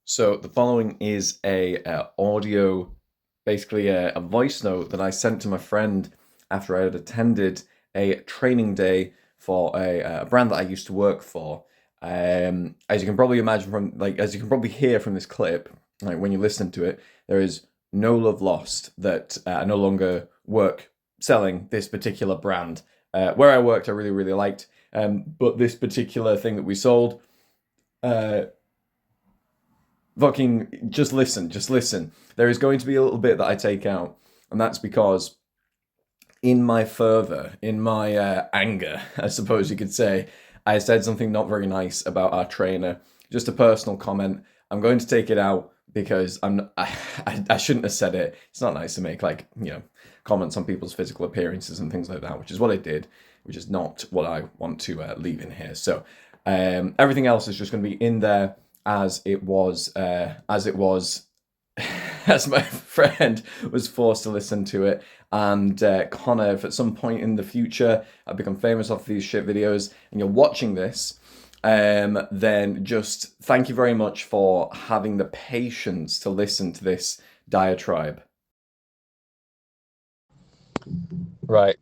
So the following is a audio, basically a voice note that I sent to my friend after I had attended a training day for a brand that I used to work for. As you can probably imagine as you can probably hear from this clip, like when you listen to it, there is no love lost that I no longer work selling this particular brand. Where I worked, I really, really liked, but this particular thing that we sold, uh, fucking just listen. There is going to be a little bit that I take out, and that's because in my fervor, in my anger, I suppose you could say, I said something not very nice about our trainer. Just a personal comment. I'm going to take it out because I shouldn't have said it. It's not nice to make comments on people's physical appearances and things like that, which is what I did, which is not what I want to leave in here. So everything else is just going to be in there as it was, as my friend was forced to listen to it. And Connor, if at some point in the future I become famous off these shit videos and you're watching this, then just thank you very much for having the patience to listen to this diatribe. Right.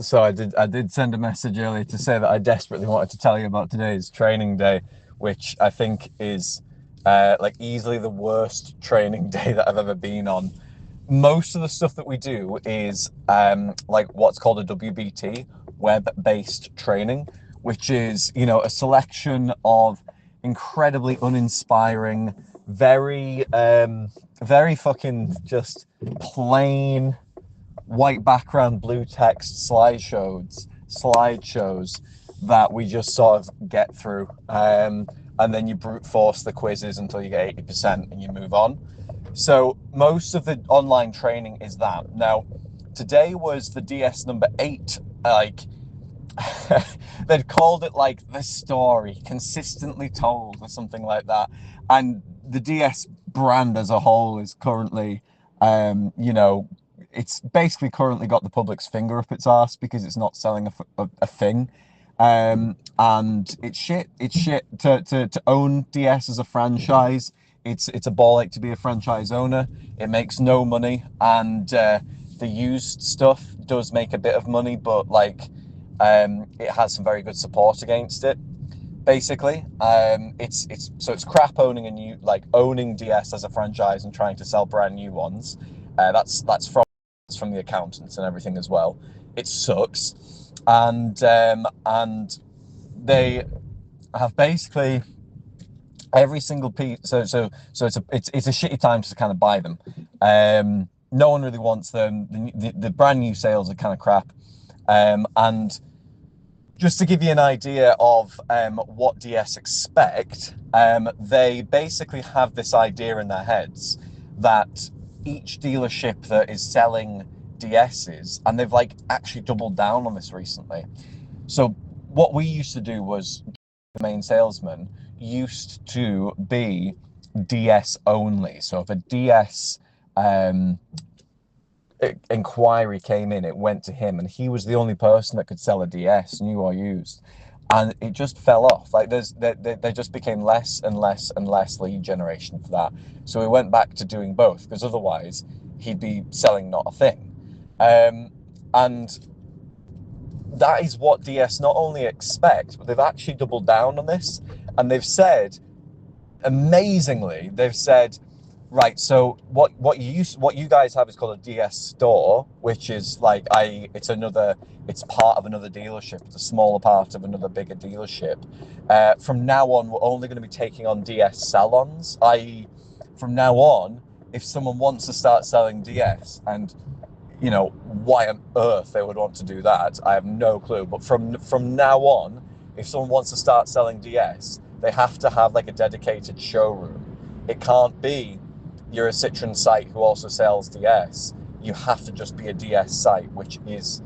So I did send a message earlier to say that I desperately wanted to tell you about today's training day, which I think is like easily the worst training day that I've ever been on. Most of the stuff that we do is like what's called a WBT, web-based training, which is, a selection of incredibly uninspiring, very fucking just plain white background, blue text slideshows that we just sort of get through. And then you brute force the quizzes until you get 80% and you move on. So most of the online training is that. Now, today was the DS number 8. Like, they'd called it like the story consistently told or something like that. And the DS brand as a whole is currently, it's basically currently got the public's finger up its arse because it's not selling a thing. And it's shit. It's shit to own DS as a franchise. It's a ball ache to be a franchise owner. It makes no money, and the used stuff does make a bit of money, but it has some very good support against it. Basically, it's crap owning owning DS as a franchise and trying to sell brand new ones. That's from the accountants and everything as well. It sucks, and they have basically every single piece. So it's a shitty time to kind of buy them. No one really wants them. The brand new sales are kind of crap, and just to give you an idea of what DS expect, they basically have this idea in their heads that each dealership that is selling DSs, and they've actually doubled down on this recently. So what we used to do was the main salesman used to be DS only. So if a DS inquiry came in, it went to him, and he was the only person that could sell a DS, new or used. And it just fell off. There just became less and less and less lead generation for that. So we went back to doing both, because otherwise he'd be selling not a thing. And that is what DS not only expect, but they've actually doubled down on this. And they've said, amazingly, right, so what you guys have is called a DS store, which is it's part of another dealership. It's a smaller part of another bigger dealership. From now on, we're only going to be taking on DS salons, i.e., from now on, if someone wants to start selling DS, and why on earth they would want to do that, I have no clue. But from now on, if someone wants to start selling DS, they have to have a dedicated showroom. It can't be you're a Citroen site who also sells DS. You have to just be a DS site, which is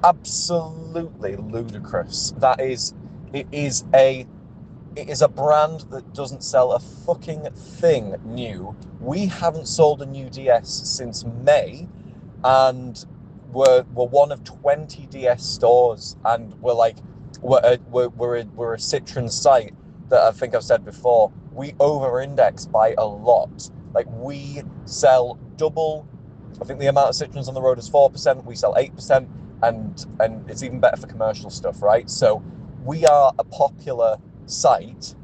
absolutely ludicrous. It is a brand that doesn't sell a fucking thing new. We haven't sold a new DS since May, and we're one of 20 DS stores, and we're a Citroen site that I think I've said before we over-index by a lot. Like, we sell double. I think the amount of Citroens on the road is 4%. We sell 8%, and it's even better for commercial stuff, right? So we are a popular site,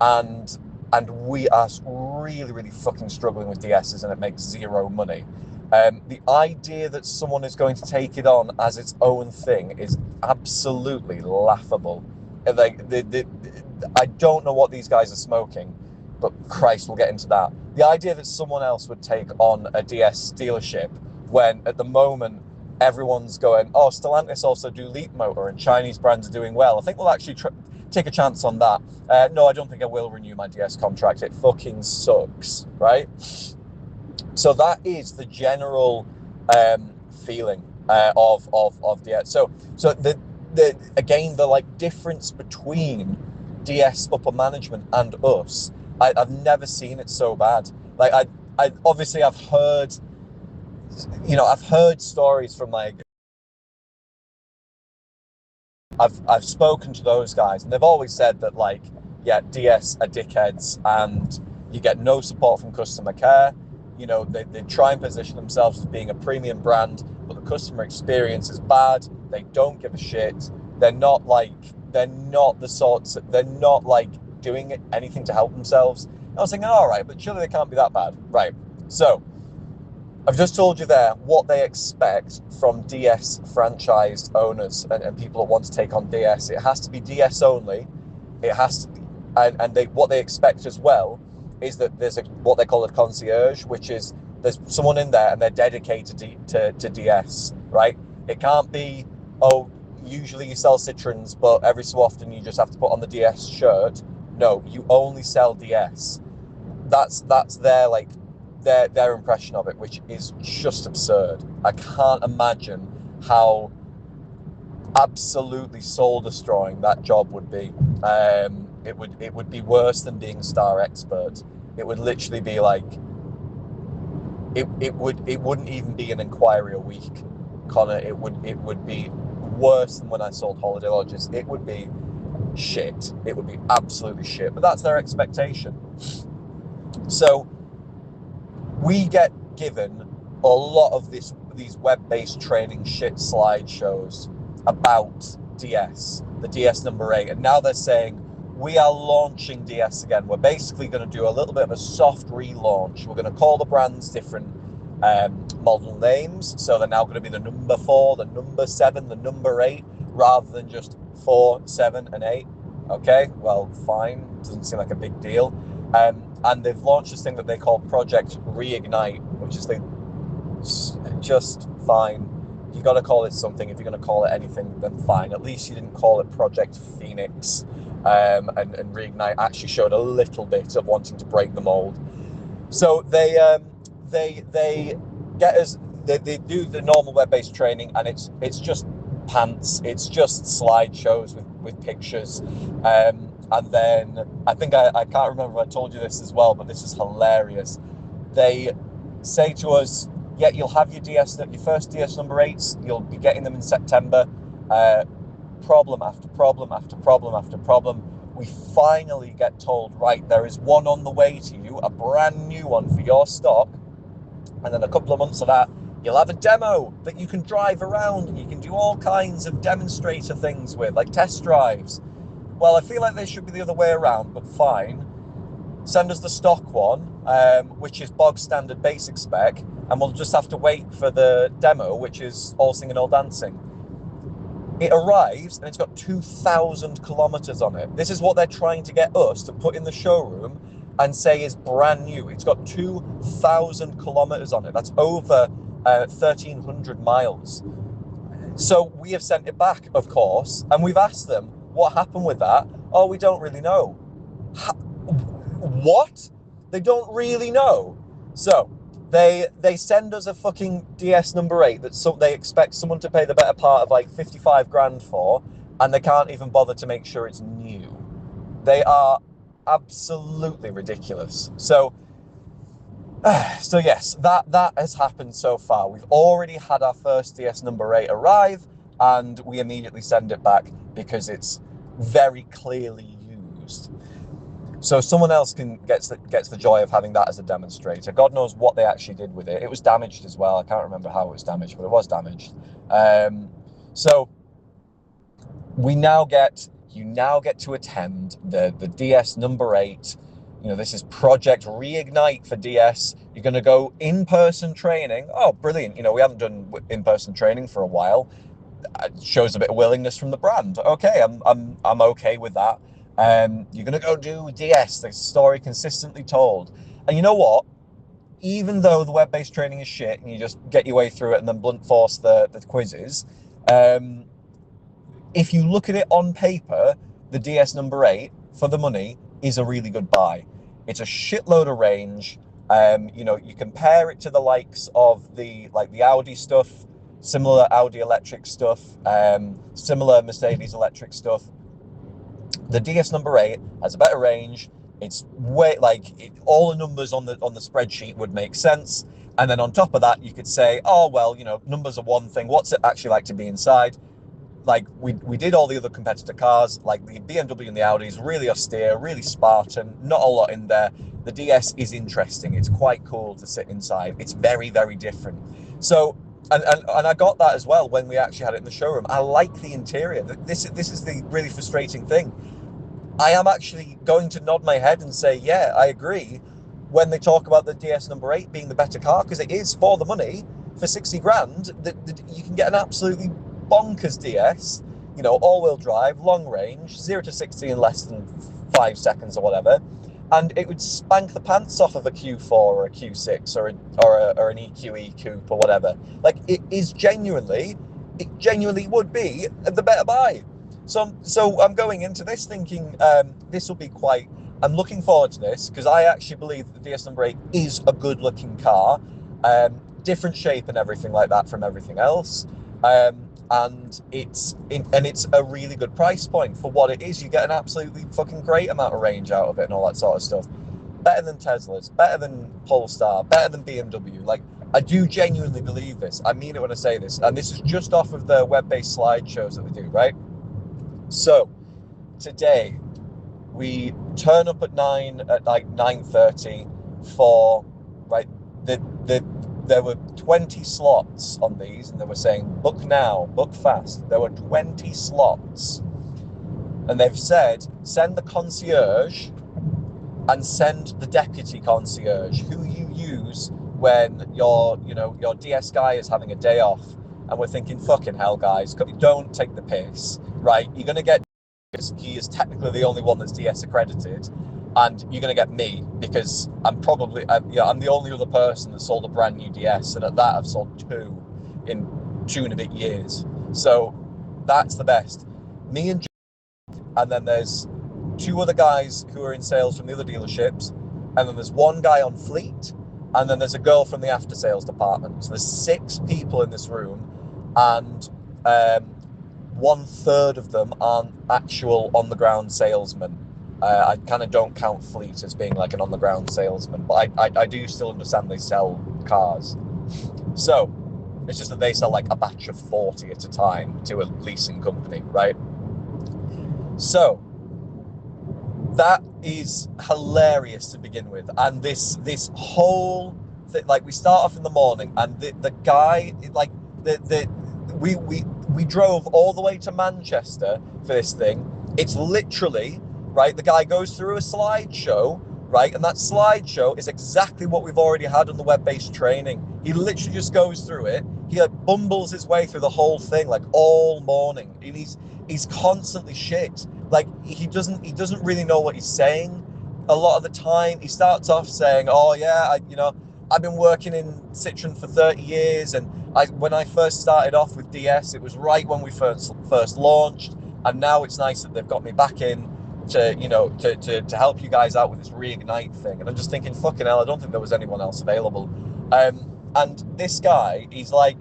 and we are really, really fucking struggling with DSs, and it makes zero money. The idea that someone is going to take it on as its own thing is absolutely laughable. Like, I don't know what these guys are smoking, but Christ, we'll get into that. The idea that someone else would take on a DS dealership when at the moment everyone's going, oh, Stellantis also do Leap Motor and Chinese brands are doing well. I think we'll actually take a chance on that. No, I don't think I will renew my DS contract. It fucking sucks, right? So that is the general feeling of DS. So the again, the like difference between DS upper management and us, I've never seen it so bad. Like, I obviously I've heard stories from like, I've spoken to those guys, and they've always said that, like, yeah, DS are dickheads, and you get no support from customer care. You know, they try and position themselves as being a premium brand, but the customer experience is bad. They don't give a shit. They're not doing anything to help themselves. And I was thinking, all right, but surely they can't be that bad, right? So I've just told you there what they expect from DS franchised owners and people that want to take on DS. It has to be DS only. It has to be, and what they expect as well is that there's what they call a concierge, which is there's someone in there and they're dedicated to DS, right? It can't be, oh, usually you sell Citroens, but every so often you just have to put on the DS shirt. No, you only sell DS. That's their impression of it, which is just absurd. I can't imagine how absolutely soul destroying that job would be. It would be worse than being star expert. It would literally be like it wouldn't even be an inquiry a week, Connor. It would be worse than when I sold holiday lodges. It would be shit. It would be absolutely shit. But that's their expectation. So we get given a lot of these web-based training shit slideshows about DS, the DS number 8, and now they're saying we are launching DS again. We're basically going to do a little bit of a soft relaunch. We're going to call the brands different model names, so they're now going to be the number 4, the number 7, the number 8, rather than just 4, 7, and 8. Okay, well, fine. Doesn't seem like a big deal. And they've launched this thing that they call Project Reignite, which is just fine. You got to call it something. If you're going to call it anything, then fine. At least you didn't call it Project Phoenix. And Reignite actually showed a little bit of wanting to break the mold. So they get us. They do the normal web-based training, and it's just pants. It's just slideshows with pictures. And then I think I can't remember if I told you this as well, but this is hilarious. They say to us, yeah, you'll have your first DS number 8s. You'll be getting them in September. Problem after problem after problem after problem. We finally get told, right, there is one on the way to you, a brand new one for your stock. And then a couple of months of that, you'll have a demo that you can drive around and you can do all kinds of demonstrator things with, like test drives. Well, I feel like they should be the other way around, but fine. Send us the stock one, which is bog standard basic spec, and we'll just have to wait for the demo, which is all singing, all dancing. It arrives and it's got 2,000 kilometers on it. This is what they're trying to get us to put in the showroom and say is brand new. It's got 2,000 kilometers on it. That's over 1,300 miles. So we have sent it back, of course, and we've asked them what happened with that. Oh, we don't really know. What? They don't really know. So they send us a fucking DS number 8 that they expect someone to pay the better part of like 55 grand for, and they can't even bother to make sure it's new. They are absolutely ridiculous. So yes, that has happened so far. We've already had our first DS number 8 arrive, and we immediately send it back because it's very clearly used. So someone else gets the joy of having that as a demonstrator. God knows what they actually did with it. It was damaged as well. I can't remember how it was damaged, but it was damaged. So you now get to attend the DS number 8. You know, this is Project Reignite for DS. You're going to go in-person training. Oh, brilliant. You know, we haven't done in-person training for a while. It shows a bit of willingness from the brand. Okay, I'm okay with that. You're going to go do DS, the story consistently told. And you know what? Even though the web-based training is shit and you just get your way through it and then blunt force the quizzes, if you look at it on paper, the DS number 8 for the money is a really good buy. It's a shitload of range. You know, you compare it to the likes of the Audi stuff, similar Audi electric stuff, similar Mercedes electric stuff. The DS number 8 has a better range. It's way all the numbers on the spreadsheet would make sense. And then on top of that, you could say, oh well, you know, numbers are one thing. What's it actually like to be inside? Like we did all the other competitor cars, like the BMW and the Audis, really austere, really Spartan, not a lot in there. The DS is interesting. It's quite cool to sit inside. It's very, very different. So, and I got that as well when we actually had it in the showroom. I like the interior. This is the really frustrating thing. I am actually going to nod my head and say, yeah, I agree when they talk about the DS number 8 being the better car, because it is for the money. For 60 grand, you can get an absolutely bonkers DS, you know, all-wheel drive, long range, 0 to 60 in less than 5 seconds or whatever, and it would spank the pants off of a Q4 or a Q6 or an EQE coupe or whatever. Like, it genuinely would be the better buy. So I'm going into this thinking this will be quite. I'm looking forward to this because I actually believe that the DS number 8 is a good-looking car, different shape and everything like that from everything else, and it's a really good price point for what it is. You get an absolutely fucking great amount of range out of it and all that sort of stuff. Better than Teslas, better than Polestar, better than BMW. Like, I do genuinely believe this. I mean it when I say this, and this is just off of the web-based slideshows that they do, right? So today we turn up at 9:30 for right. There were 20 slots on these, and they were saying book now, book fast. There were 20 slots, and they've said send the concierge and send the deputy concierge, who you use when your DS guy is having a day off. And we're thinking, fucking hell, guys, don't take the piss, right? You're going to get, because he is technically the only one that's DS accredited, and you're going to get me because I'm the only other person that sold a brand new DS, and at that I've sold 2 in 2 and a bit years. So that's the best. Me and then there's 2 other guys who are in sales from the other dealerships, and then there's 1 guy on fleet, and then there's a girl from the after sales department. So there's 6 people in this room, and 1/3 of them aren't actual on the ground salesmen. I kind of don't count fleet as being like an on the ground salesman, but I do still understand they sell cars. So it's just that they sell like a batch of 40 at a time to a leasing company, right? So that is hilarious to begin with, and this whole thing, like, we start off in the morning, and the guy, like, we drove all the way to Manchester for this thing. It's literally right. The guy goes through a slideshow, right, and that slideshow is exactly what we've already had on the web-based training. He literally just goes through it. He like bumbles his way through the whole thing like all morning, and he's constantly shit. Like, he doesn't really know what he's saying. A lot of the time, he starts off saying, "Oh yeah, I've been working in Citroen for 30 years, and when I first started off with DS, it was right when we first launched, and now it's nice that they've got me back in to help you guys out with this Reignite thing." And I'm just thinking, fucking hell, I don't think there was anyone else available. And this guy, he's like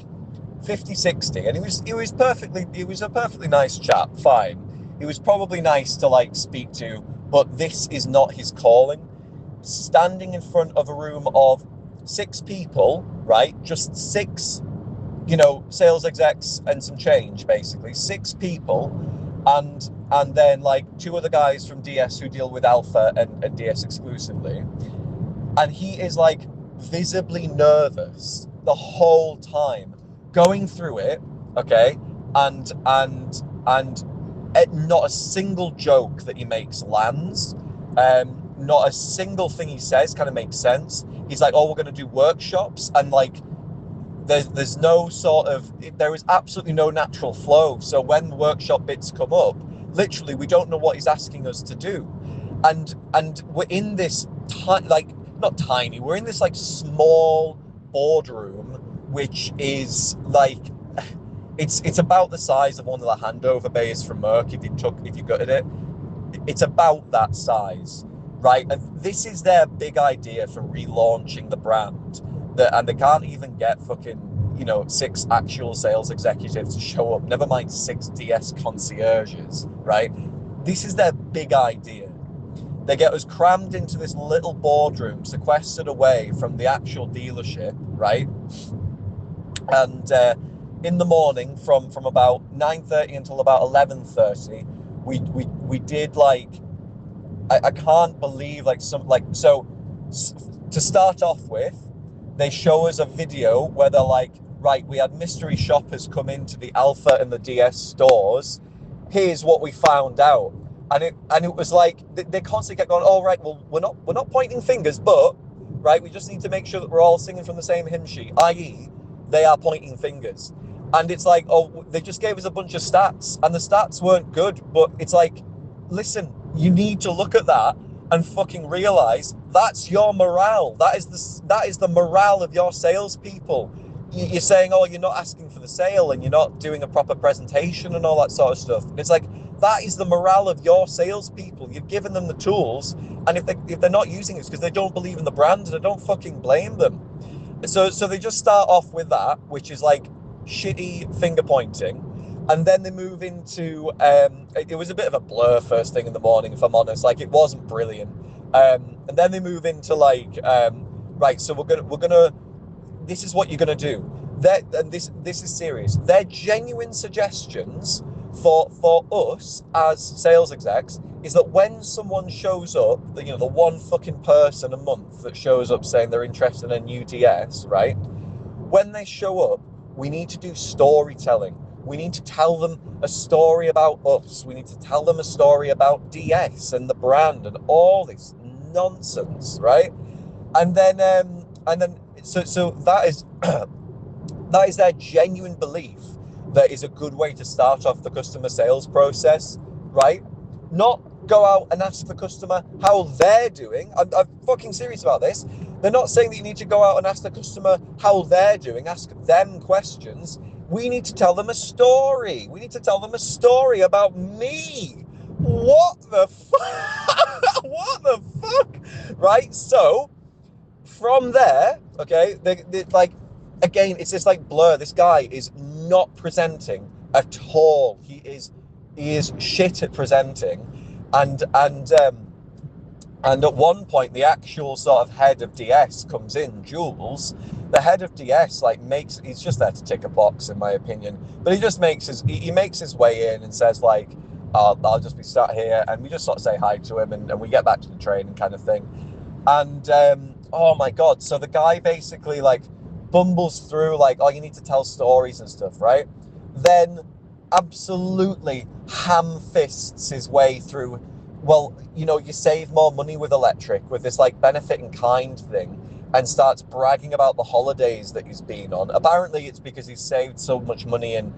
50, 60, and he was a perfectly nice chap, fine. He was probably nice to like speak to, but this is not his calling. Standing in front of a room of 6 people, right? Just 6, sales execs and some change, basically 6 people, and and then like two other guys from DS who deal with Alpha and DS exclusively. And he is like visibly nervous the whole time going through it, okay? And not a single joke that he makes lands. Not a single thing he says kind of makes sense. He's like, oh, we're going to do workshops, and like there's no sort of, there is absolutely no natural flow. So when the workshop bits come up, literally we don't know what he's asking us to do, and we're in this like, not tiny, we're in this like small boardroom, which is like, it's about the size of one of the handover bays from Merc if you gutted it. It's about that size, right? And this is their big idea for relaunching the brand. And they can't even get fucking, 6 actual sales executives to show up, never mind 6 DS concierges, right? This is their big idea. They get us crammed into this little boardroom, sequestered away from the actual dealership, right? And in the morning, from about 9:30 until about 11:30, we did like, I can't believe, like, so to start off with, they show us a video where they're like, right, we had mystery shoppers come into the Alpha and the DS stores. Here's what we found out. And it was like, they constantly kept going, oh, right, well, we're not pointing fingers, but, right, we just need to make sure that we're all singing from the same hymn sheet, i.e., they are pointing fingers. And it's like, oh, they just gave us a bunch of stats, and the stats weren't good, but it's like, listen, you need to look at that and fucking realize that's your morale. That is the morale of your salespeople. You're saying, oh, you're not asking for the sale, and you're not doing a proper presentation and all that sort of stuff. It's like, that is the morale of your salespeople. You've given them the tools, and if they're not using it, it's because they don't believe in the brand, and I don't fucking blame them. So they just start off with that, which is like shitty finger pointing, and then they move into it was a bit of a blur first thing in the morning, if I'm honest. Like, it wasn't brilliant. And then they move into like, right, so we're gonna this is what you're gonna do. And this is serious. They're genuine suggestions for us as sales execs, is that when someone shows up, the one fucking person a month that shows up saying they're interested in a new DS, right? When they show up, we need to do storytelling. We need to tell them a story about us. We need to tell them a story about DS and the brand and all this nonsense, right? And then so that is that is their genuine belief that is a good way to start off the customer sales process, right? Not go out and ask the customer how they're doing. I'm fucking serious about this. They're not saying that you need to go out and ask the customer how they're doing, ask them questions. We need to tell them a story. We need to tell them a story about me. What the fuck? What the fuck? Right? So, from there, okay, they like, again, it's this like blur. This guy is not presenting at all. He is shit at presenting, and at one point, the actual sort of head of DS comes in, Jules. The head of DS he's just there to tick a box, in my opinion. But he just makes his way in and says like, I'll just be sat here, and we just sort of say hi to him, and we get back to the train kind of thing. And oh my god, so the guy basically like bumbles through like, oh, you need to tell stories and stuff, right? Then absolutely ham fists his way through, well, you save more money with electric, with this like benefit in kind thing, and starts bragging about the holidays that he's been on. Apparently it's because he's saved so much money in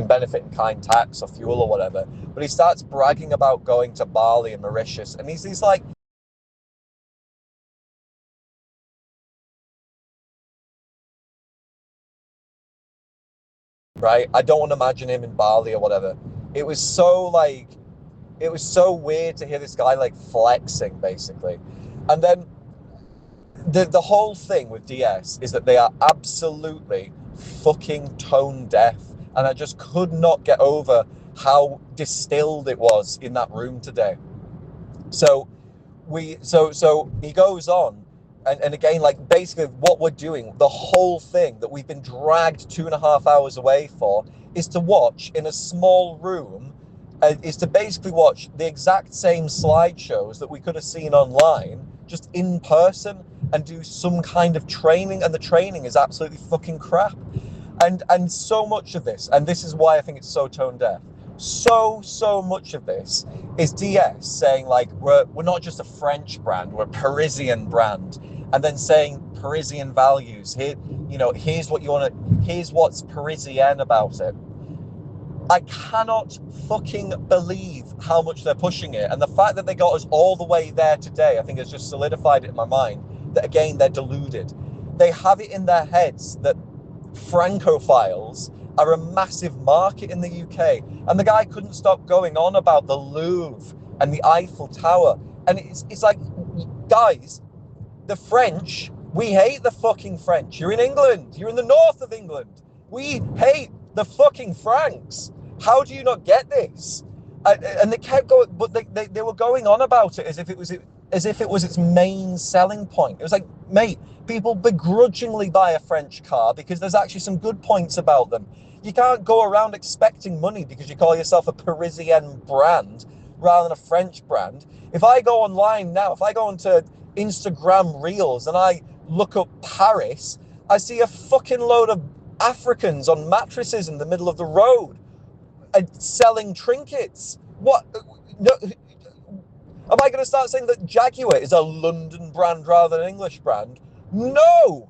benefit in kind tax or fuel or whatever. But he starts bragging about going to Bali and Mauritius, and he's like, right? I don't want to imagine him in Bali or whatever. It was so like, it was so weird to hear this guy like flexing basically. And then the whole thing with DS is that they are absolutely fucking tone deaf, and I just could not get over how distilled it was in that room today. So so he goes on, and again, like, basically what we're doing, the whole thing that we've been dragged 2.5 hours away for, is to watch in a small room is to basically watch the exact same slideshows that we could have seen online, just in person, and do some kind of training. And the training is absolutely fucking crap. And so much of this, and this is why I think it's so tone deaf. So much of this is DS saying like we're not just a French brand, we're a Parisian brand, and then saying Parisian values. Here, here's what you want to. Here's what's Parisian about it. I cannot fucking believe how much they're pushing it. And the fact that they got us all the way there today, I think has just solidified it in my mind that, again, they're deluded. They have it in their heads that Francophiles are a massive market in the UK. And the guy couldn't stop going on about the Louvre and the Eiffel Tower. And it's like, guys, the French, we hate the fucking French. You're in England. You're in the north of England. We hate the fucking Franks. How do you not get this? And they kept going, but they were going on about it as if it was its main selling point. It was like, mate, people begrudgingly buy a French car because there's actually some good points about them. You can't go around expecting money because you call yourself a Parisian brand rather than a French brand. If I go online now, if I go into Instagram Reels and I look up Paris, I see a fucking load of Africans on mattresses in the middle of the road and selling trinkets. What? No, am I going to start saying that Jaguar is a London brand rather than an English brand? No,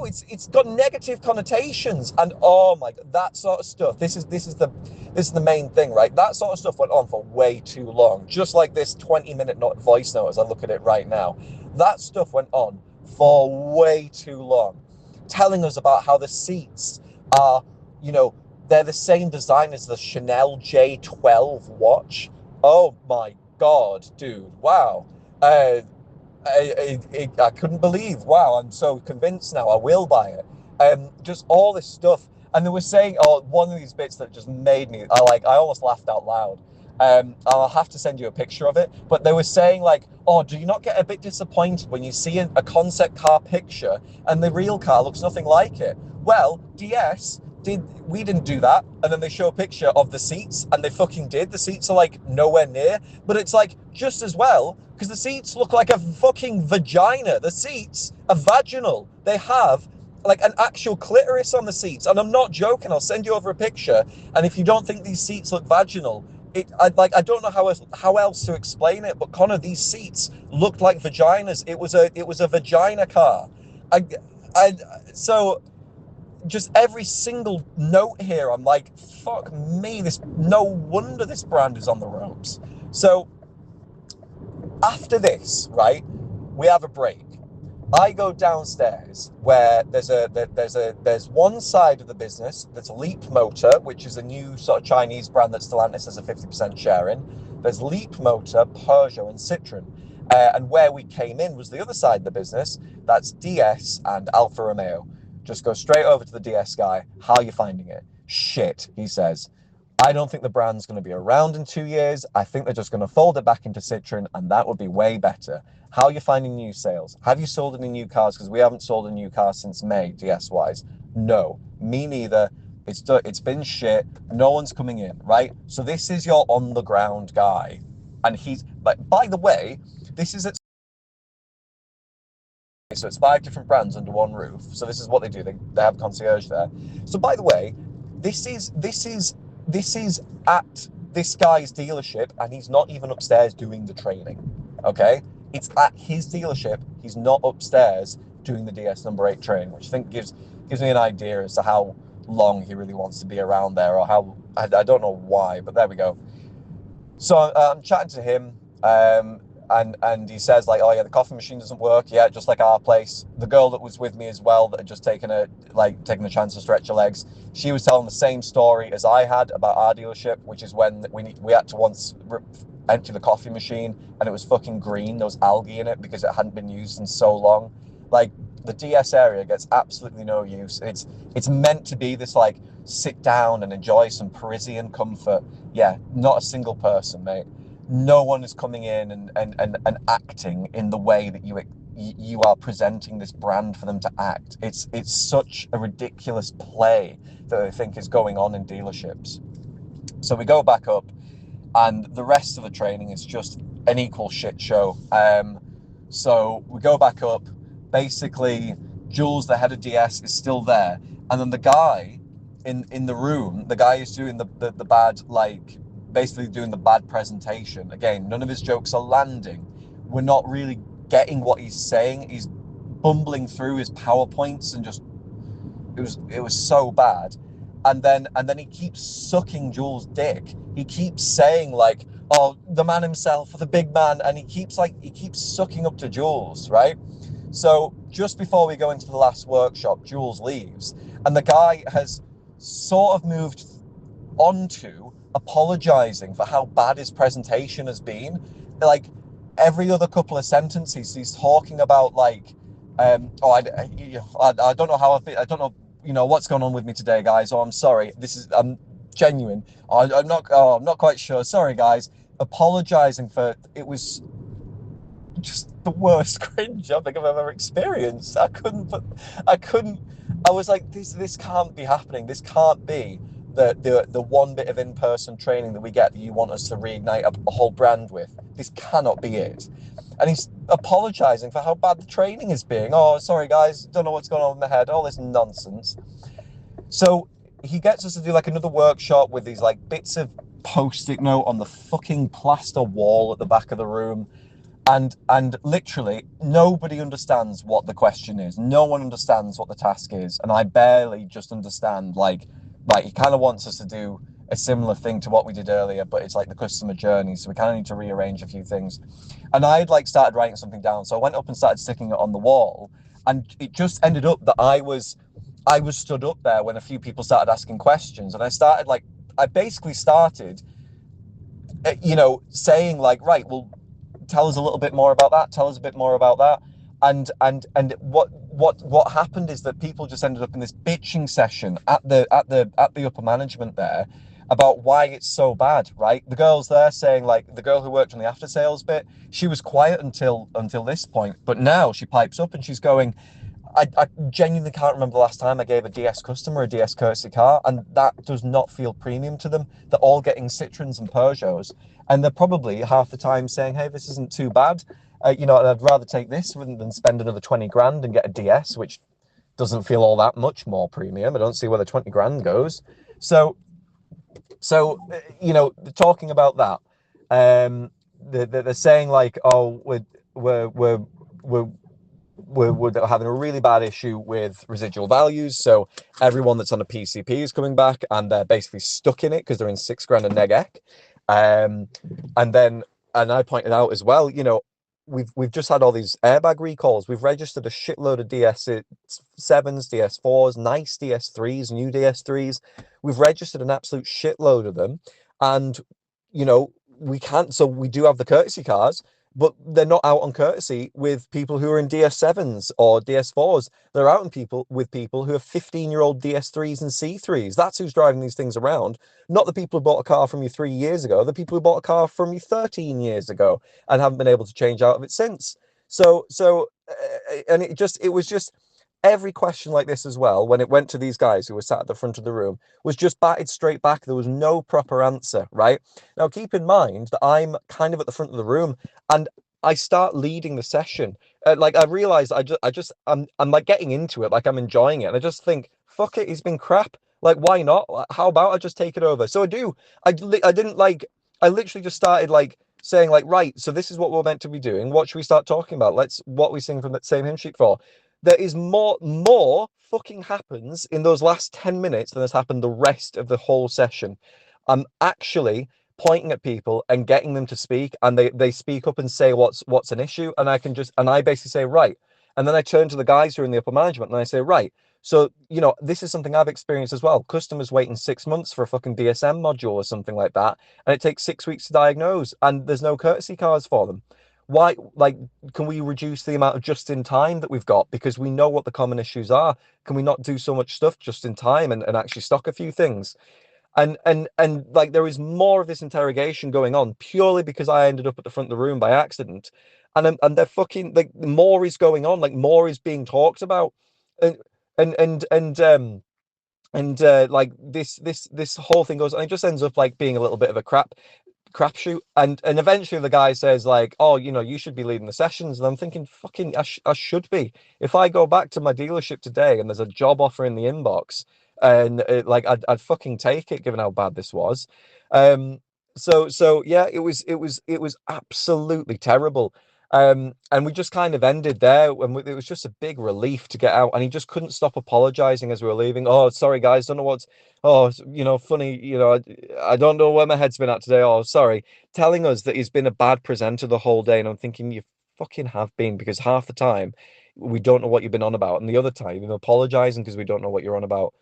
it's got negative connotations, and oh my god, that sort of stuff. This is the main thing, right? That sort of stuff went on for way too long. Just like this 20-minute voice note as I look at it right now, that stuff went on for way too long, telling us about how the seats are, they're the same design as the Chanel J12 watch. Oh my god, dude! Wow. I couldn't believe. Wow, I'm so convinced now. I will buy it. Just all this stuff, and they were saying, oh, one of these bits that just made me. I almost laughed out loud. I'll have to send you a picture of it. But they were saying like, oh, do you not get a bit disappointed when you see a concept car picture and the real car looks nothing like it? Well, DS we didn't do that, and then they show a picture of the seats, and they fucking did. The seats are like nowhere near, but it's like just as well because the seats look like a fucking vagina. The seats are vaginal. They have like an actual clitoris on the seats, and I'm not joking. I'll send you over a picture, and if you don't think these seats look vaginal, I don't know how else to explain it, but Connor, these seats looked like vaginas. It was a vagina car. I, I so just every single note here, I'm like, fuck me, no wonder this brand is on the ropes. So after this, right, we have a break. I go downstairs where there's one side of the business that's Leap Motor, which is a new sort of Chinese brand that Stellantis has a 50% share in. There's Leap Motor, Peugeot, and Citroen. And where we came in was the other side of the business. That's DS and Alfa Romeo. Just go straight over to the DS guy. How are you finding it? Shit, he says. I don't think the brand's going to be around in 2 years. I think they're just going to fold it back into Citroen, and that would be way better. How are you finding new sales? Have you sold any new cars? Because we haven't sold a new car since May, DS-wise. No, me neither. It's been shit. No one's coming in, right? So this is your on-the-ground guy. And he's, by the way, this is at so it's 5 different brands under one roof. So this is what they do. They have concierge there. So by the way, this is at this guy's dealership, and he's not even upstairs doing the training. Okay, it's at his dealership. He's not upstairs doing the DS number 8 training, which I think gives me an idea as to how long he really wants to be around there, or how I don't know why, but there we go. So I'm chatting to him. And he says like, oh yeah, the coffee machine doesn't work yet, just like our place. The girl that was with me as well, that had just taken the chance to stretch her legs, she was telling the same story as I had about our dealership, which is when we had to once empty the coffee machine and it was fucking green. There was algae in it because it hadn't been used in so long. Like the DS area gets absolutely no use. It's meant to be this like sit down and enjoy some Parisian comfort. Yeah, not a single person, mate. No one is coming in and acting in the way that you are presenting this brand for them to act. It's such a ridiculous play that I think is going on in dealerships. So we go back up, and the rest of the training is just an equal shit show. So we go back up. Basically, Jules, the head of DS, is still there, and then the guy in the room, the guy who's doing the bad, like basically doing the bad presentation. Again, none of his jokes are landing. We're not really getting what he's saying. He's bumbling through his PowerPoints and just it was so bad. And then he keeps sucking Jules' dick. He keeps saying like, "Oh, the man himself, the big man," and he keeps sucking up to Jules, right? So just before we go into the last workshop, Jules leaves, and the guy has sort of moved onto apologizing for how bad his presentation has been. Like every other couple of sentences, he's talking about like, I don't know how I don't know, what's going on with me today, guys. Oh, I'm sorry. I'm genuine. I'm not. Oh, I'm not quite sure. Sorry, guys. Apologizing for it was just the worst cringe I think I've ever experienced. I couldn't. I was like, this can't be happening. This can't be the one bit of in-person training that we get that you want us to reignite a whole brand with. This cannot be it. And he's apologizing for how bad the training is being. Oh, sorry guys, don't know what's going on in my head. All this nonsense. So he gets us to do like another workshop with these like bits of post-it note on the fucking plaster wall at the back of the room, and literally nobody understands what the question is. No one understands what the task is, and I barely just understand like he kind of wants us to do a similar thing to what we did earlier, but it's like the customer journey, so we kind of need to rearrange a few things. And I'd like started writing something down, so I went up and started sticking it on the wall, and it just ended up that I was stood up there when a few people started asking questions, and I basically started saying like, right, well, tell us a little bit more about that. Tell us a bit more about that. And what happened is that people just ended up in this bitching session at the upper management there about why it's so bad, right? The girls there saying like the girl who worked on the after sales bit, she was quiet until this point, but now she pipes up and she's going, I genuinely can't remember the last time I gave a DS customer a DS courtesy car, and that does not feel premium to them. They're all getting Citroens and Peugeots, and they're probably half the time saying, "Hey, this isn't too bad. I'd rather take this than spend another 20 grand and get a DS, which doesn't feel all that much more premium. I don't see where the 20 grand goes." So, talking about that, they're saying like, "Oh, we're we're we're we're having a really bad issue with residual values. So everyone that's on a PCP is coming back and they're basically stuck in it because they're in 6 grand a neg ec." Um, and then, and I pointed out as well, we've just had all these airbag recalls. We've registered a shitload of DS7s, DS4s, nice DS3s, new DS3s. We've registered an absolute shitload of them. And, we can't, so we do have the courtesy cars, but they're not out on courtesy with people who are in DS7s or DS4s. They're out in people with people who are 15-year-old DS3s and C3s. That's who's driving these things around, not the people who bought a car from you 3 years ago, the people who bought a car from you 13 years ago and haven't been able to change out of it since. And it was just every question like this as well, when it went to these guys who were sat at the front of the room, was just batted straight back. There was no proper answer, right? Now, keep in mind that I'm kind of at the front of the room and I start leading the session. Like I realize I'm like getting into it, like I'm enjoying it. And I just think, fuck it, he's been crap. Like, why not? How about I just take it over? So I do. I didn't like, I literally just started like saying like, right, so this is what we're meant to be doing. What should we start talking about? What we sing from that same hymn sheet for? There is more fucking happens in those last 10 minutes than has happened the rest of the whole session. I'm actually pointing at people and getting them to speak, and they speak up and say what's an issue, and I basically say, right. And then I turn to the guys who are in the upper management and I say, right, so this is something I've experienced as well. Customers waiting 6 months for a fucking DSM module or something like that, and it takes 6 weeks to diagnose, and there's no courtesy cars for them. Why, like, can we reduce the amount of just in time that we've got, because we know what the common issues are? Can we not do so much stuff just in time and actually stock a few things? And like there is more of this interrogation going on purely because I ended up at the front of the room by accident, and they're fucking like more is going on, like more is being talked about, and and and and um like this whole thing goes, and it just ends up like being a little bit of a crap crapshoot. And eventually the guy says like, oh, you should be leading the sessions. And I'm thinking, fucking, I should be. If I go back to my dealership today and there's a job offer in the inbox, and like I'd fucking take it given how bad this was. Um, so yeah, it was absolutely terrible. And we just kind of ended there, and it was just a big relief to get out. And he just couldn't stop apologizing as we were leaving. Oh, sorry guys, don't know what's. Oh, funny. I don't know where my head's been at today. Oh, sorry, telling us that he's been a bad presenter the whole day. And I'm thinking, you fucking have been, because half the time we don't know what you've been on about, and the other time you're apologizing because we don't know what you're on about.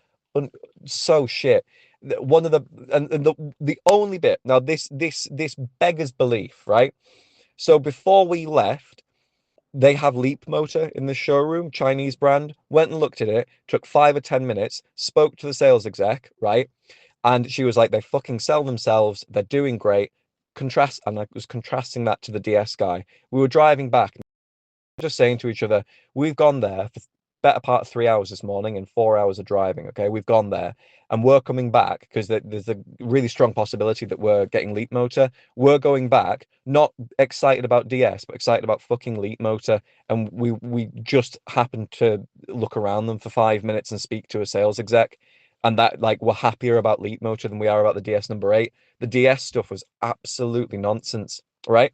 So shit. One of the and the only bit now, this beggars belief, right? So before we left, they have Leap Motor in the showroom, Chinese brand. Went and looked at it, took 5 or 10 minutes, spoke to the sales exec, right? And she was like, they fucking sell themselves, they're doing great. And I was contrasting that to the DS guy. We were driving back, just saying to each other, we've gone there for the better part of 3 hours this morning and 4 hours of driving. Okay, we've gone there and we're coming back because there's a really strong possibility that we're getting Leap Motor. We're going back, not excited about DS, but excited about fucking Leap Motor. And we just happened to look around them for 5 minutes and speak to a sales exec. And that, like, we're happier about Leap Motor than we are about the DS number 8. The DS stuff was absolutely nonsense, right?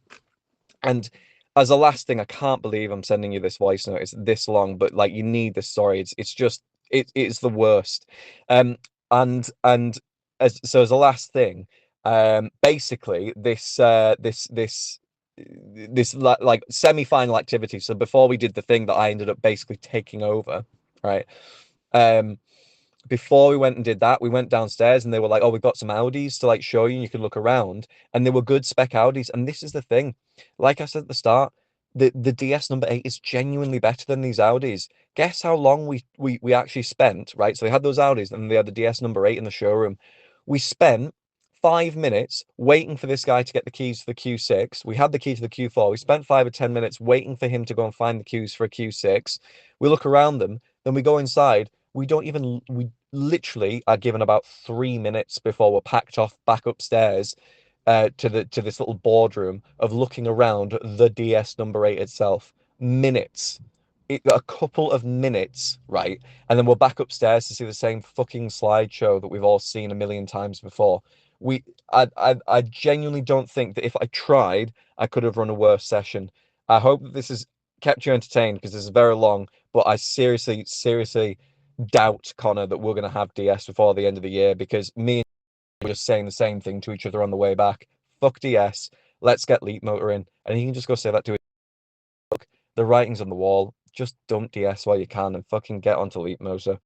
And as a last thing, I can't believe I'm sending you this voice note. It's this long, but like, you need this story. It's just it's the worst. Um and as a last thing, basically this like semi-final activity. So before we did the thing that I ended up basically taking over, right? Um Before we went and did that, we went downstairs and they were like, "Oh, we've got some Audis to like show you, and you can look around." And they were good spec Audis. And this is the thing, like I said at the start, the DS number 8 is genuinely better than these Audis. Guess how long we actually spent, right? So we had those Audis and they had the DS number 8 in the showroom. We spent 5 minutes waiting for this guy to get the keys to the Q6. We had the key to the Q4. We spent 5 or 10 minutes waiting for him to go and find the keys for a Q6. We look around them, then we go inside. We literally are given about 3 minutes before we're packed off back upstairs, to this little boardroom of looking around the DS number 8 itself. Minutes. A couple of minutes, right? And then we're back upstairs to see the same fucking slideshow that we've all seen a million times before. I genuinely don't think that if I tried, I could have run a worse session. I hope that this has kept you entertained, because this is very long, but I seriously, seriously doubt, Connor, that we're going to have DS before the end of the year, because me and you were just saying the same thing to each other on the way back. Fuck DS. Let's get Leap Motor in. And you can just go say that to it. Look, the writing's on the wall. Just dump DS while you can and fucking get onto Leap Motor.